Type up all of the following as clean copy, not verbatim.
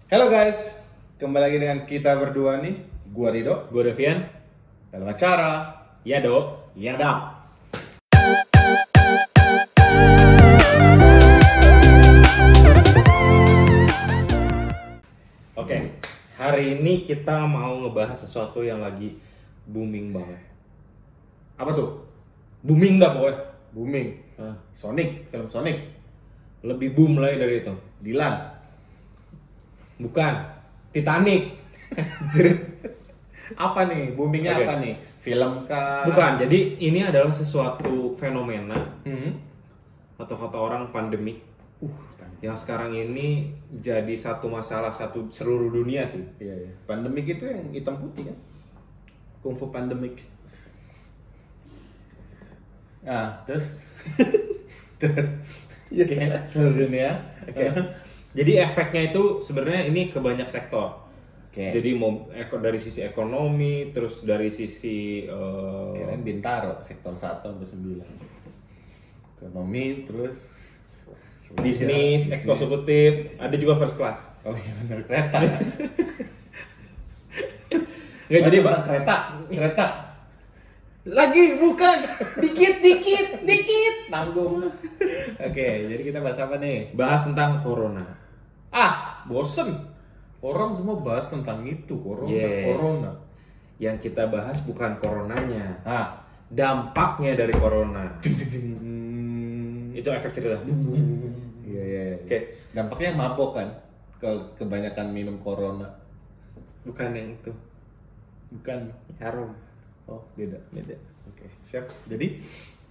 Halo guys, kembali lagi dengan kita berdua nih. Gua Rido, Gue Devian. dalam acara Ya dok. Yadap. Oke, hari ini kita mau ngebahas sesuatu yang lagi booming banget. Apa tuh? Booming dah pokoknya. Booming. Sonic, film Sonic. Lebih boom lagi dari itu. Dilan. Bukan, Titanic. Anjir. Apa nih? Boomingnya Oke. apa nih? Film kah? Bukan, jadi ini adalah sesuatu fenomena Hmm. atau kata orang pandemik yang sekarang ini jadi satu masalah satu seluruh dunia sih. Iya, iya. Pandemik itu yang hitam putih kan? Kungfu pandemik. Ah, terus? Terus? Iya kan? Seluruh dunia. Oke. Jadi efeknya itu sebenarnya ini ke banyak sektor. Oke. Jadi mau dari sisi ekonomi, terus dari sisi Kirain Bintaro, sektor 1 sampai 9. Ekonomi, terus bisnis, eksekutif, ada juga first class. Oh iya bener, kereta. Nggak, jadi Bang, kereta. lagi bukan dikit. Nanggung. Oke, jadi kita bahas apa nih? Bahas tentang corona. Ah, bosen. Orang semua bahas tentang itu, corona, Yeah. corona. Yang kita bahas bukan coronanya, Ah, dampaknya dari corona. Hmm. Itu efek cerita. Iya, iya, iya. Oke. Dampaknya mabok kan? Kebanyakan minum corona. Bukan yang itu. Bukan. Harum. Oh, beda. Beda. Oke, siap. Jadi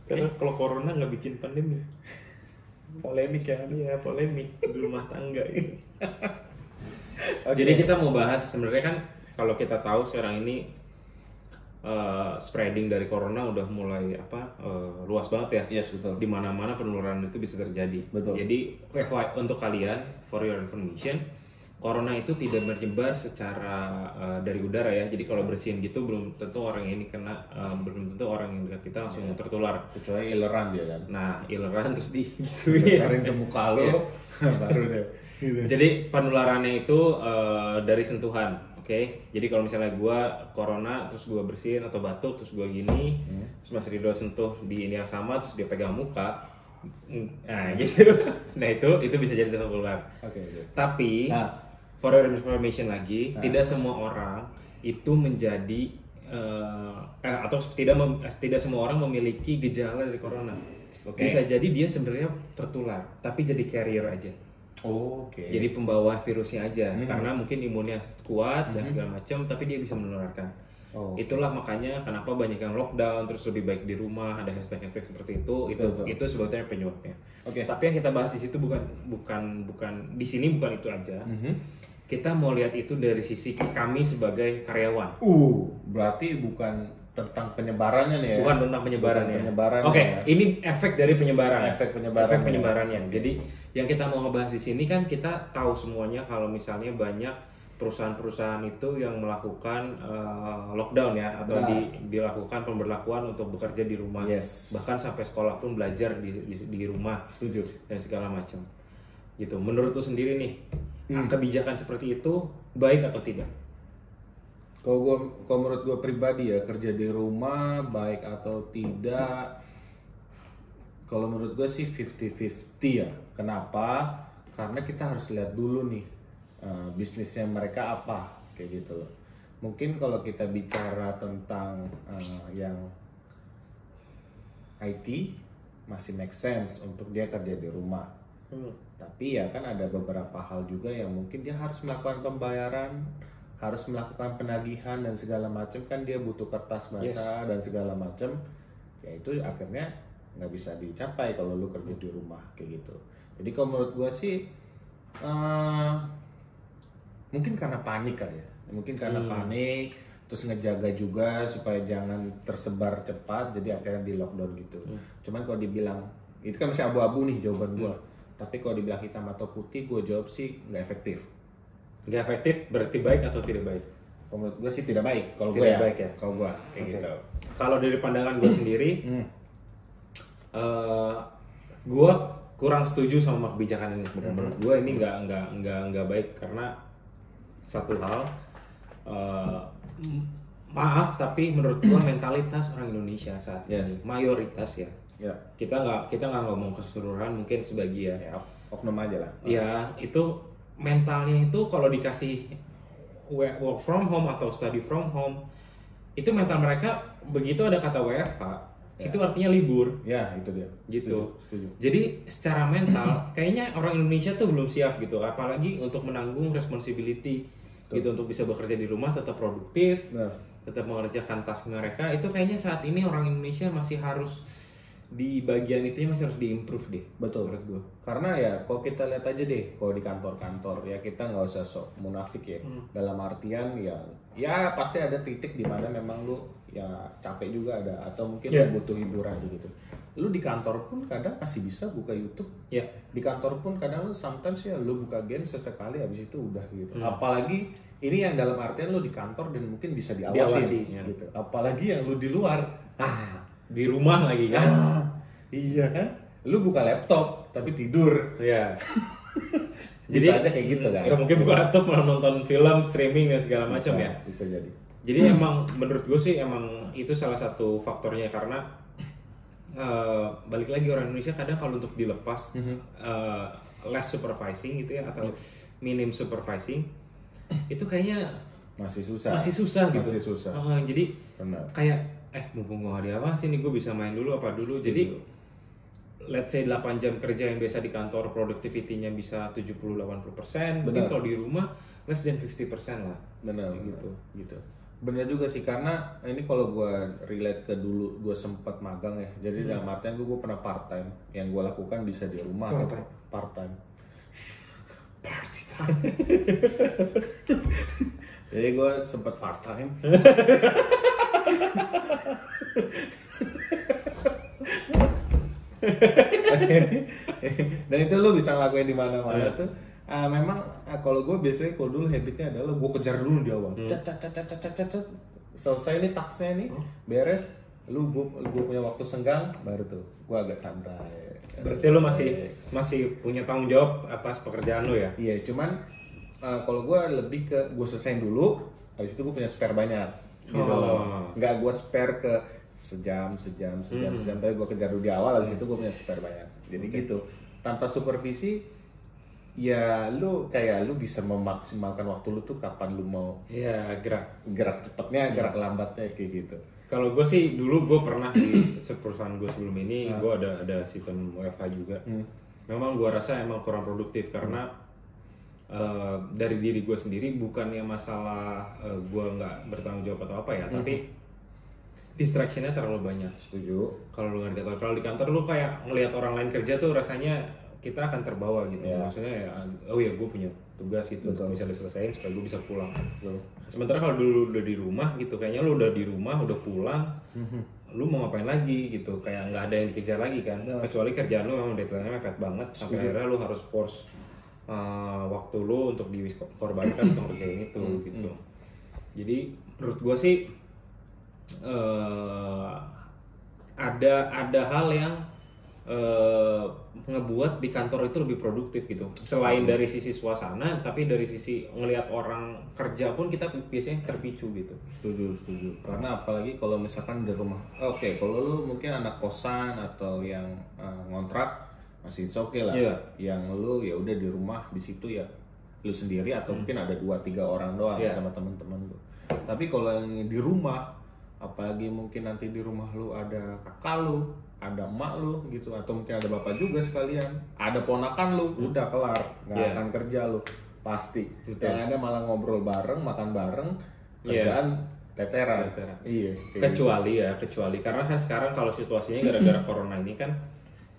Karena kalau corona nggak bikin pandemi. polemik ya. Iya, polemik di rumah tangga itu. Oke. Jadi kita mau bahas sebenarnya kan kalau kita tahu sekarang ini spreading dari corona udah mulai luas banget ya. Yes, betul. Di mana-mana penularan itu bisa terjadi. Betul. Jadi untuk kalian, for your information, corona itu tidak menyebar secara dari udara ya. Jadi kalau bersin gitu belum tentu orang ini kena, belum tentu orang yang dekat kita langsung tertular. Kecuali ileran dia kan. Nah, ileran terus digituin. Tarin ke muka lo, baru deh. Jadi penularannya itu dari sentuhan, oke? Jadi kalau misalnya gua corona terus gua bersin atau batuk terus gua gini, terus Mas Rido sentuh di ini yang sama terus dia pegang muka, nah gitu. Nah itu bisa jadi tertular. Oke, oke. Tapi Nah. for your information lagi, tidak semua orang itu menjadi atau tidak semua orang memiliki gejala dari corona. Oke. Bisa jadi dia sebenarnya tertular, tapi jadi carrier aja. Oke. Jadi pembawa virusnya aja, karena mungkin imunnya kuat dan segala macam, tapi dia bisa menularkan. Oh. Itulah makanya kenapa banyak yang lockdown, terus lebih baik di rumah, ada hashtag seperti itu. Betul. Itu sebetulnya penyebabnya. Oke. Tapi yang kita bahas di situ bukan di sini bukan itu aja. Kita mau lihat itu dari sisi kami sebagai karyawan. Berarti bukan tentang penyebarannya nih ya. Bukan tentang penyebarannya. Bukan penyebarannya Oke, ya. ini efek dari penyebaran. Efek penyebarannya. Efek penyebarannya. Jadi yang kita mau ngebahas di sini kan kita tahu semuanya kalau misalnya banyak perusahaan-perusahaan itu yang melakukan lockdown ya atau Benar. dilakukan pemberlakuan untuk bekerja di rumah. Yes. Bahkan sampai sekolah pun belajar di rumah Setuju. dan segala macam. Gitu. Menurut lu sendiri nih, kebijakan seperti itu baik atau tidak? Kalau menurut gue pribadi ya, kerja di rumah baik atau tidak, kalau menurut gue sih 50-50 ya. Kenapa? Karena kita harus lihat dulu nih bisnisnya mereka apa, kayak gitu loh. Mungkin kalau kita bicara tentang yang IT masih make sense untuk dia kerja di rumah. Tapi ya kan ada beberapa hal juga yang mungkin dia harus melakukan pembayaran, harus melakukan penagihan dan segala macam, kan dia butuh kertas basah dan segala macam. Ya itu akhirnya nggak bisa dicapai kalau lu kerja di rumah kayak gitu. Jadi kalau menurut gua sih mungkin karena panik kali ya. Mungkin karena panik, terus ngejaga juga supaya jangan tersebar cepat, jadi akhirnya di lockdown gitu. Cuman kalau dibilang itu kan masih abu-abu nih jawaban gua. Tapi kalau dibilang hitam atau putih, gue jawab sih nggak efektif. Nggak efektif berarti baik atau tidak baik? Kalau menurut gue sih tidak baik. Kalau gue Tidak ya, baik ya? Kalau gue kayak Oke. gitu. Kalau dari pandangan gue sendiri, gue kurang setuju sama kebijakan ini sebenarnya. Menurut gue ini nggak baik karena satu hal, eh, maaf tapi menurut gua mentalitas orang Indonesia saat ini mayoritas ya. Ya. Kita nggak ngomong keseluruhan, mungkin sebagian. Ya, oknum aja lah. Ya, itu mentalnya itu kalau dikasih work from home atau study from home, itu mental mereka begitu ada kata WFH, itu artinya libur. Ya, itu dia. Gitu. Setuju. Jadi secara mental kayaknya orang Indonesia tuh belum siap gitu, apalagi untuk menanggung responsibility gitu, untuk bisa bekerja di rumah tetap produktif, tetap mengerjakan task mereka. Itu kayaknya saat ini orang Indonesia masih harus di bagian itunya masih harus diimprove deh. Betul menurut gue. Karena ya kalau kita lihat aja deh, kalau di kantor-kantor ya kita nggak usah sok munafik ya. Dalam artian ya pasti ada titik di mana memang lu ya capek juga ada, atau mungkin lu butuh hiburan gitu. Lu di kantor pun kadang masih bisa buka YouTube. Ya. Di kantor pun kadang lu sometimes ya lu buka game sesekali, habis itu udah gitu. Apalagi ini yang dalam artian lu di kantor dan mungkin bisa diawasi gitu. Apalagi yang lu di luar. Di rumah lagi kan? Iya kan? Lu buka laptop tapi tidur. Iya. Bisa aja kayak gitu kan? Ya mungkin buka laptop malah nonton film, streaming dan segala macam ya. Bisa jadi. Jadi emang menurut gue sih emang itu salah satu faktornya, karena balik lagi orang Indonesia kadang kalau untuk dilepas less supervising gitu ya, atau minim supervising itu kayaknya masih susah gitu. Masih susah. Jadi benar. Kayak mumpung gue gak diawasin nih, gue bisa main dulu apa dulu. Jadi let's say 8 jam kerja yang biasa di kantor productivity-nya bisa 70-80%, mungkin kalau di rumah less than 50% lah. Benar gitu. Benar juga sih, karena ini kalau gue relate ke dulu gue sempat magang ya. Jadi dalam artian gue pernah part time. Yang gue lakukan bisa di rumah. Part time. Party time. Jadi gue sempat part time. Dan itu lo bisa ngelakuin di mana-mana tuh. Memang kalau gue biasanya kalau dulu habitnya adalah gue kejar dulu di awal. Selesai nih taksnya nih, beres. Gue punya waktu senggang, baru tuh gue agak santai. Berarti lo masih punya tanggung jawab atas pekerjaan lo ya? Iya, cuman kalau gue lebih ke gue selesaiin dulu, habis itu gue punya spare banyak. Gitu loh. Nggak gue spare ke sejam, tapi gue kejar dulu di awal, habis itu gue punya spare banyak. Jadi gitu, tanpa supervisi ya lu bisa memaksimalkan waktu lu tuh kapan lu mau gerak cepatnya, gerak lambatnya kayak gitu. Kalau gue sih dulu gue pernah di perusahaan gue sebelum ini gue ada sistem WFH juga. Memang gue rasa emang kurang produktif karena dari diri gue sendiri, bukannya masalah gue nggak bertanggung jawab atau apa ya, tapi distractionnya terlalu banyak. Setuju. Kalau lu nggak di kantor, kalau di kantor lu kayak ngelihat orang lain kerja tuh rasanya kita akan terbawa gitu. Maksudnya ya, oh ya gue punya tugas itu untuk bisa diselesaikan supaya gue bisa pulang. Sementara kalau dulu udah di rumah gitu, kayaknya lu udah di rumah udah pulang, lu mau ngapain lagi gitu, kayak nggak ada yang dikejar lagi kan. Kecuali kerjaan lu memang deadline-nya mepet banget, sampai akhirnya lu harus force waktu lu untuk dikorbankan untuk kerjain itu gitu. Jadi menurut gue sih ada hal yang ngebuat di kantor itu lebih produktif gitu. Selain dari sisi suasana, tapi dari sisi ngelihat orang kerja pun kita biasanya terpicu gitu. Setuju. Karena apalagi kalau misalkan di rumah. Oke, kalau lu mungkin anak kosan atau yang ngontrak masih oke lah. Yang lu ya udah di rumah di situ ya lu sendiri atau mungkin ada 2-3 orang doang sama teman-teman lu. Tapi kalau yang di rumah, apalagi mungkin nanti di rumah lu ada kakak lu, ada emak lu gitu, atau mungkin ada bapak juga sekalian, ada ponakan lu, udah kelar, nggak akan kerja lu pasti. Yang ada malah ngobrol bareng, makan bareng, kerjaan teteran. Iya. Kecuali karena kan sekarang kalau situasinya gara-gara corona ini kan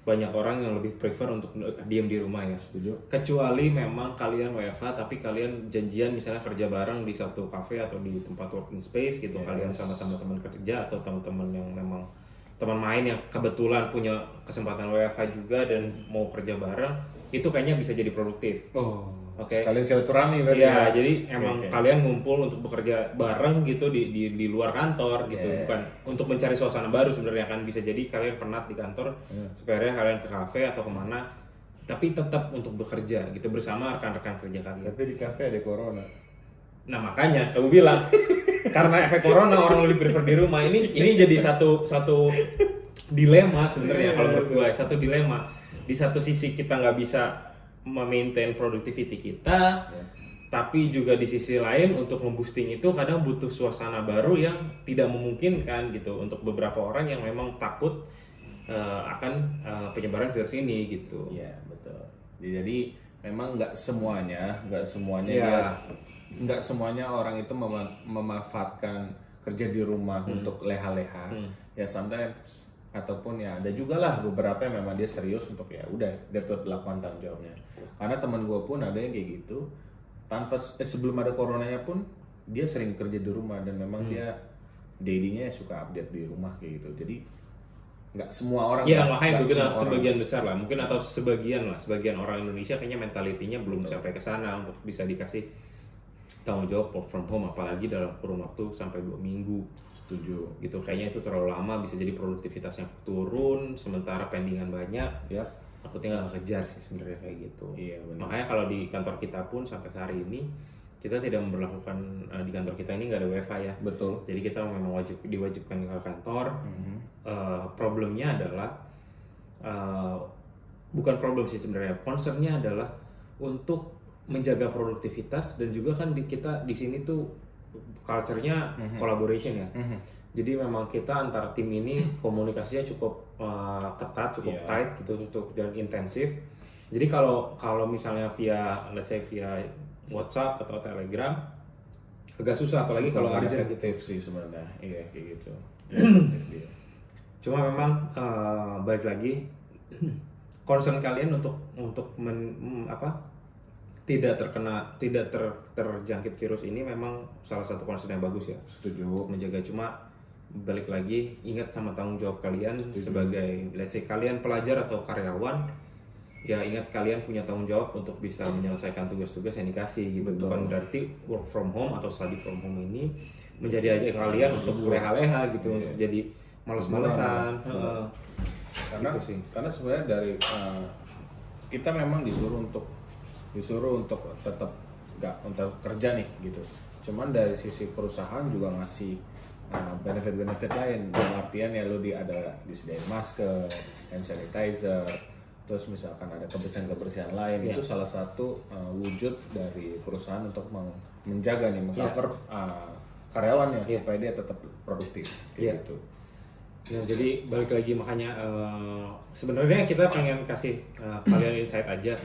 banyak orang yang lebih prefer untuk diam di rumah ya. Setuju. Kecuali memang kalian WFH tapi kalian janjian misalnya kerja bareng di satu cafe atau di tempat working space gitu, kalian sama teman-teman kerja atau teman-teman yang memang teman main yang kebetulan punya kesempatan WFH juga dan mau kerja bareng, itu kayaknya bisa jadi produktif. Sekalian silaturahmi berarti. Iya, jadi emang kalian ngumpul untuk bekerja bareng gitu di luar kantor gitu, bukan untuk mencari suasana baru sebenarnya kan. Bisa jadi kalian penat di kantor, supaya kalian ke kafe atau kemana, tapi tetap untuk bekerja gitu bersama rekan-rekan kerja kalian. Tapi di kafe ada corona. Nah makanya kamu bilang karena efek corona orang lebih prefer di rumah. Ini jadi satu dilema sebenarnya kalau menurut gue, satu dilema. Di satu sisi kita nggak bisa memaintain productivity kita, tapi juga di sisi lain untuk memboosting itu kadang butuh suasana baru yang tidak memungkinkan gitu untuk beberapa orang yang memang takut akan penyebaran virus ini gitu. Iya betul. Jadi memang nggak semuanya Iya. nggak semuanya orang itu memanfaatkan kerja di rumah untuk leha-leha. Ya sometimes ataupun ya ada juga lah beberapa yang memang dia serius untuk ya udah dia tetap lakukan tanggung jawabnya. Karena teman gue pun ada yang kayak gitu tanpa sebelum ada coronanya pun dia sering kerja di rumah dan memang dia daily-nya suka update di rumah kayak gitu. Jadi nggak semua orang. Ya makanya gue bilang sebagian besar lah, mungkin atau sebagian orang Indonesia kayaknya mentalitinya belum sampai ke sana untuk bisa dikasih tanggung jawab work from home, apalagi dalam kurun waktu sampai 2 minggu. Setuju. Gitu, kayaknya itu terlalu lama, bisa jadi produktivitasnya turun, sementara pendingan banyak. Ya. Aku tinggal kejar sih sebenarnya kayak gitu. Iya benar. Makanya kalau di kantor kita pun sampai hari ini kita tidak memperlakukan di kantor kita ini nggak ada WiFi ya. Betul. Jadi kita memang diwajibkan ke kantor. Problemnya adalah bukan problem sih sebenarnya. Concernnya adalah untuk menjaga produktivitas dan juga kan kita di sini tuh culture-nya collaboration ya. Jadi memang kita antar tim ini komunikasinya cukup ketat, cukup tight gitu dan intensif. Jadi kalau misalnya via let's say via WhatsApp atau Telegram agak susah, apalagi kalau urgent gitu sih sebenarnya. Iya kayak gitu. Cuma memang balik lagi concern kalian untuk tidak terjangkit virus ini memang salah satu concern yang bagus ya. Setuju. Menjaga, cuma balik lagi ingat sama tanggung jawab kalian sebagai let's say kalian pelajar atau karyawan. Ya ingat kalian punya tanggung jawab untuk bisa menyelesaikan tugas-tugas yang dikasih gitu. Bukan berarti work from home atau study from home ini menjadi aja kalian untuk leha-leha gitu, untuk jadi males-malesan. Gitu sih. Karena sebenarnya dari kita memang disuruh untuk tetap nggak untuk kerja nih gitu. Cuman dari sisi perusahaan juga ngasih benefit-benefit lain. Dalam artian ya lo ada disediain masker, hand sanitizer, terus misalkan ada kebersihan lain, itu salah satu wujud dari perusahaan untuk menjaga nih, mengcover karyawannya supaya dia tetap produktif gitu. Nah, jadi balik lagi makanya sebenarnya kita pengen kasih kalian insight aja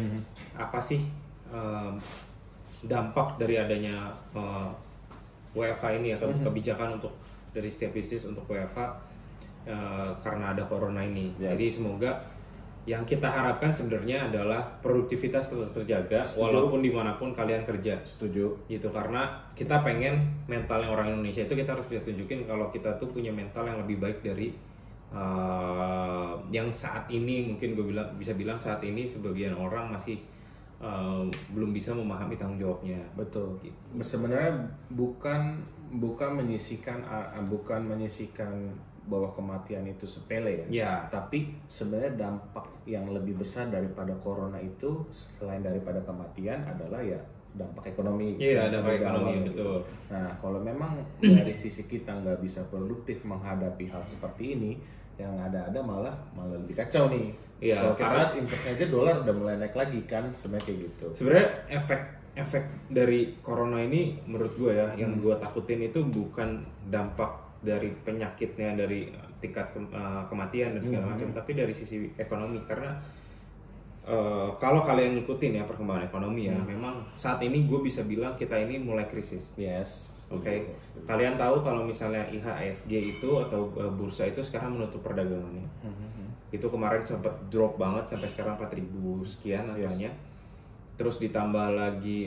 apa sih dampak dari adanya WFH ini atau kebijakan untuk dari setiap bisnis untuk WFH karena ada corona ini. Jadi semoga yang kita harapkan sebenarnya adalah produktivitas tetap terjaga. Setuju. Walaupun dimanapun kalian kerja. Setuju. Gitu, karena kita pengen mentalnya orang Indonesia itu kita harus bisa tunjukin kalau kita tuh punya mental yang lebih baik dari yang saat ini mungkin bisa bilang saat ini sebagian orang masih belum bisa memahami tanggung jawabnya. Betul. Gitu. Sebenarnya bukan menyisikan bahwa kematian itu sepele ya. Tapi sebenarnya dampak yang lebih besar daripada corona itu selain daripada kematian adalah ya dampak ekonomi. Iya, dampak ekonomi betul. Nah, kalau memang dari sisi kita nggak bisa produktif menghadapi hal seperti ini, yang ada malah lebih kacau nih. Iya, kalau kita lihat importnya aja dolar udah mulai naik lagi kan, sebenarnya kayak gitu. Sebenarnya efek dari corona ini menurut gue ya, yang gue takutin itu bukan dampak dari penyakitnya, dari tingkat kematian dan segala macam, tapi dari sisi ekonomi. Karena kalau kalian ngikutin ya perkembangan ekonomi ya, memang saat ini gue bisa bilang kita ini mulai krisis. Yes. Oke. Kalian tahu kalau misalnya IHSG itu atau bursa itu sekarang menutup perdagangannya. Itu kemarin sempat drop banget sampai sekarang 4.000 sekian angkanya. Terus ditambah lagi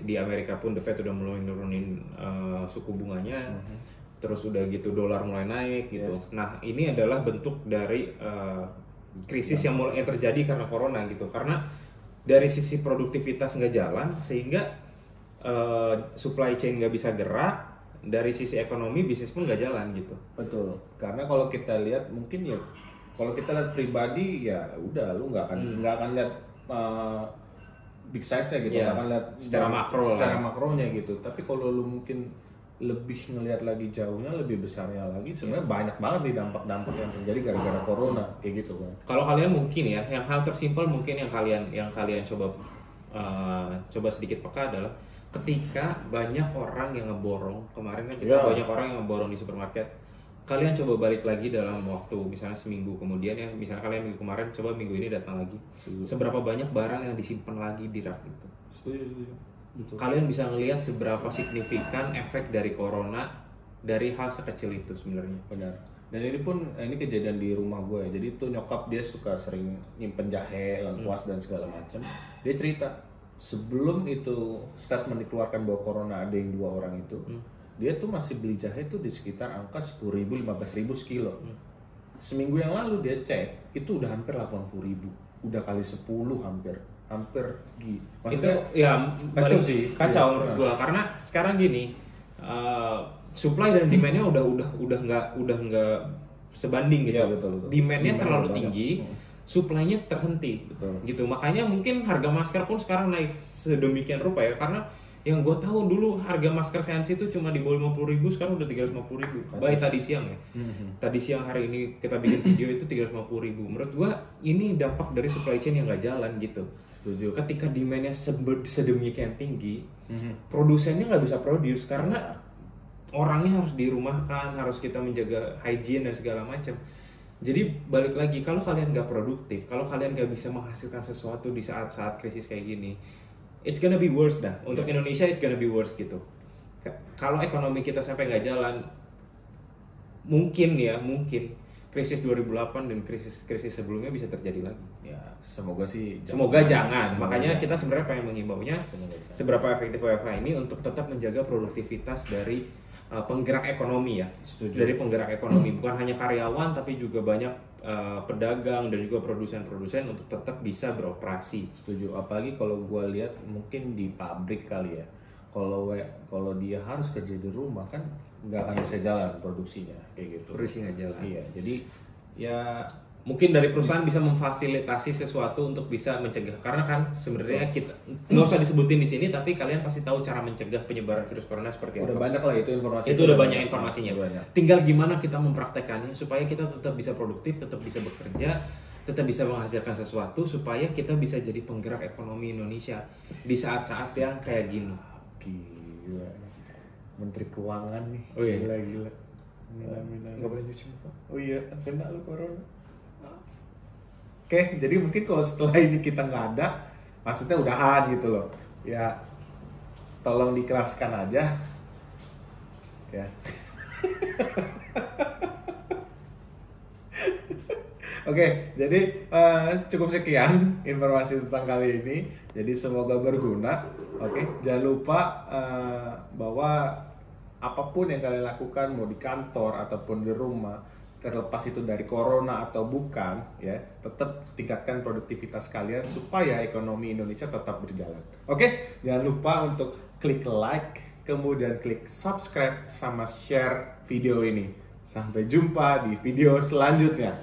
di Amerika pun The Fed udah mulai nurunin suku bunganya. Terus udah gitu dolar mulai naik gitu. Nah, ini adalah bentuk dari krisis yang mulai terjadi karena corona gitu. Karena dari sisi produktivitas nggak jalan sehingga supply chain nggak bisa gerak, dari sisi ekonomi bisnis pun nggak jalan gitu. Betul. Karena kalau kita lihat mungkin ya, kalau kita lihat pribadi ya udah lu nggak akan lihat big size-nya gitu, Iya, akan lihat secara makro secara lah. makronya gitu. Tapi kalau lu mungkin lebih ngelihat lagi jauhnya, lebih besarnya lagi, sebenarnya banyak banget nih dampak-dampak yang terjadi gara-gara corona kayak gitu kan. Kalau kalian mungkin ya, yang hal tersimpel mungkin yang kalian coba sedikit peka adalah ketika banyak orang yang ngeborong. Kemarin kan kita Ya. banyak orang yang ngeborong di supermarket. Kalian coba balik lagi dalam waktu misalnya seminggu kemudian ya, misalnya kalian minggu kemarin, coba minggu ini datang lagi. Seberapa banyak barang yang disimpan lagi di rak itu? Setuju. Betul. Kalian bisa ngelihat seberapa signifikan efek dari corona dari hal sekecil itu sebenarnya. Benar. Dan ini pun ini kejadian di rumah gue ya. Jadi tuh nyokap dia suka sering nyimpen jahe, lengkuas dan segala macam. Dia cerita sebelum itu statement dikeluarkan bahwa corona ada yang 2 orang itu, dia tuh masih beli jahe tuh di sekitar angka 10.000, 15.000 sekilo. Seminggu yang lalu dia cek itu udah hampir 80.000, udah kali 10 hampir Itu maksudnya ya kacau sih. kacau Iya. menurut gua karena sekarang gini, supply dan demandnya udah nggak sebanding gitu. Iya, betul. Demandnya Demand terlalu banyak. tinggi, supply-nya terhenti. Betul. Gitu. Makanya mungkin harga masker pun sekarang naik sedemikian rupa ya, karena yang gue tahu dulu harga masker Sensi itu cuma di bawah 50.000, sekarang udah 350.000. Baik tadi siang ya. Tadi siang hari ini kita bikin video itu 350.000. Menurut gua ini dampak dari supply chain yang nggak jalan gitu. Setuju. Ketika demandnya sedemikian tinggi, produsennya nggak bisa produce karena orangnya harus dirumahkan, harus kita menjaga hygiene dan segala macam. Jadi balik lagi, kalau kalian nggak produktif, kalau kalian nggak bisa menghasilkan sesuatu di saat-saat krisis kayak gini, it's gonna be worse dah. Untuk Indonesia it's gonna be worse gitu. Kalau ekonomi kita sampai nggak jalan, mungkin krisis 2008 dan krisis sebelumnya bisa terjadi lagi. Ya, semoga sih Semoga jangan. Semoga Makanya jangan. kita sebenarnya pengen mengimbaunya Semoga jangan. seberapa efektif WFH ini untuk tetap menjaga produktivitas dari penggerak ekonomi ya. Setuju. Dari penggerak ekonomi, bukan hanya karyawan tapi juga banyak pedagang dan juga produsen-produsen untuk tetap bisa beroperasi. Setuju. Apalagi kalau gue lihat mungkin di pabrik kali ya. Kalau dia harus kerja di rumah kan nggak akan bisa jalan produksinya kayak gitu. Produksi nggak jalan. Iya. Jadi ya Mungkin dari perusahaan bisa memfasilitasi sesuatu untuk bisa mencegah, karena kan sebenarnya kita nggak usah disebutin di sini, tapi kalian pasti tahu cara mencegah penyebaran virus corona seperti udah apa. banyak lah itu informasi. Itu udah banyak informasinya. Udah banyak. Tinggal gimana kita mempraktekannya supaya kita tetap bisa produktif, tetap bisa bekerja, tetap bisa menghasilkan sesuatu supaya kita bisa jadi penggerak ekonomi Indonesia di saat-saat yang kayak gini. Gila. Menteri Keuangan nih. Oh iya. Gila. Nggak boleh nyuci muka. Oh iya, kena lu corona. Oke, jadi mungkin kalau setelah ini kita nggak ada, maksudnya udahan gitu loh. Ya, tolong dikeraskan aja. Ya. Oke, jadi cukup sekian informasi tentang kali ini. Jadi semoga berguna. Oke, jangan lupa bahwa apapun yang kalian lakukan, mau di kantor ataupun di rumah, terlepas itu dari corona atau bukan, ya, tetap tingkatkan produktivitas kalian supaya ekonomi Indonesia tetap berjalan. Oke, jangan lupa untuk klik like, kemudian klik subscribe sama share video ini. Sampai jumpa di video selanjutnya.